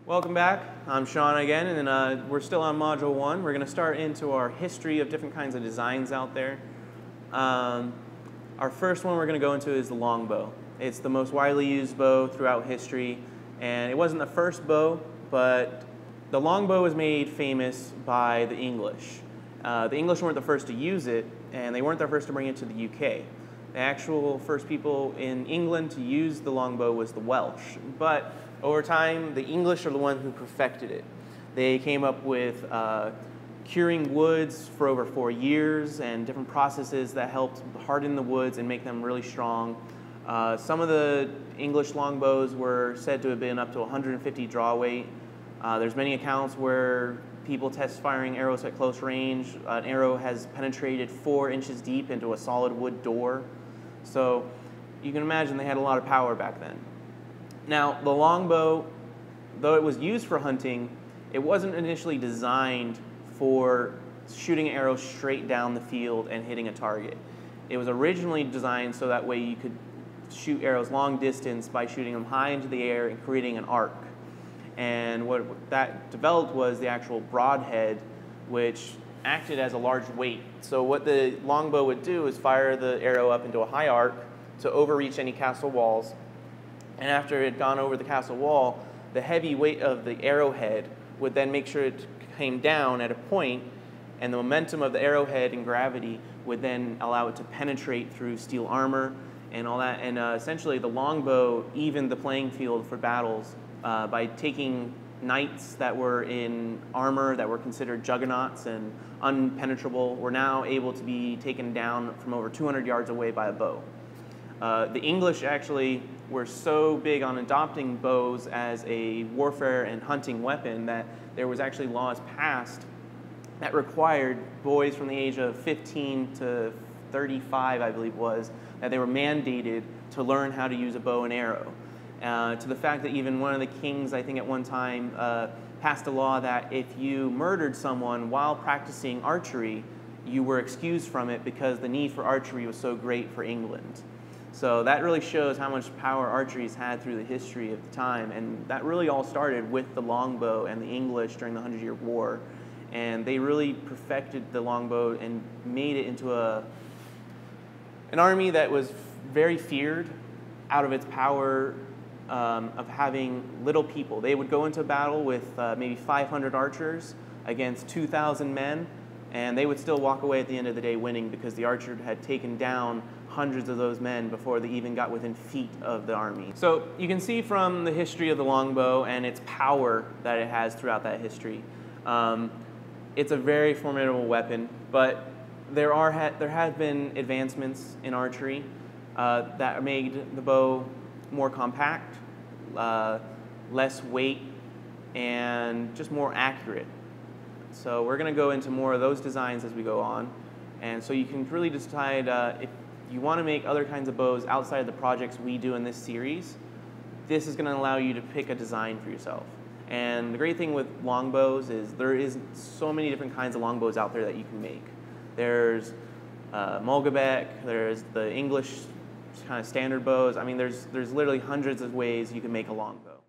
Welcome back. I'm Sean again, and we're still on Module 1. We're going to start into our history of different kinds of designs out there. Our first one we're going to go into is the longbow. It's the most widely used bow throughout history, and it wasn't the first bow, but the longbow was made famous by the English. The English weren't the first to use it, and they weren't the first to bring it to the UK. The actual first people in England to use the longbow was the Welsh, but over time, the English are the ones who perfected it. They came up with curing woods for over 4 years and different processes that helped harden the woods and make them really strong. Some of the English longbows were said to have been up to 150 draw weight. There's many accounts where people test firing arrows at close range. An arrow has penetrated 4 inches deep into a solid wood door. So you can imagine they had a lot of power back then. Now, the longbow, though it was used for hunting, it wasn't initially designed for shooting arrows straight down the field and hitting a target. It was originally designed so that way you could shoot arrows long distance by shooting them high into the air and creating an arc. And what that developed was the actual broadhead, which acted as a large weight. So what the longbow would do is fire the arrow up into a high arc to overreach any castle walls. And after it had gone over the castle wall, the heavy weight of the arrowhead would then make sure it came down at a point, and the momentum of the arrowhead and gravity would then allow it to penetrate through steel armor and all that. And essentially, the longbow evened the playing field for battles by taking knights that were in armor that were considered juggernauts and unpenetrable were now able to be taken down from over 200 yards away by a bow. The English actually were so big on adopting bows as a warfare and hunting weapon that there was actually laws passed that required boys from the age of 15 to 35, I believe was, that they were mandated to learn how to use a bow and arrow. To the fact that even one of the kings, I think at one time, passed a law that if you murdered someone while practicing archery, you were excused from it because the need for archery was so great for England. So that really shows how much power archery's had through the history of the time, and that really all started with the longbow and the English during the 100-Year War. And they really perfected the longbow and made it into an army that was very feared out of its power of having little people. They would go into battle with maybe 500 archers against 2,000 men, and they would still walk away at the end of the day winning because the archer had taken down hundreds of those men before they even got within feet of the army. So you can see from the history of the longbow and its power that it has throughout that history. It's a very formidable weapon, but there have been advancements in archery that made the bow more compact, less weight, and just more accurate. So we're going to go into more of those designs as we go on. And so you can really decide if you want to make other kinds of bows outside of the projects we do in this series, this is going to allow you to pick a design for yourself. And the great thing with longbows is there is so many different kinds of longbows out there that you can make. There's Mulgebeck, there's the English kind of standard bows. I mean, there's literally hundreds of ways you can make a longbow.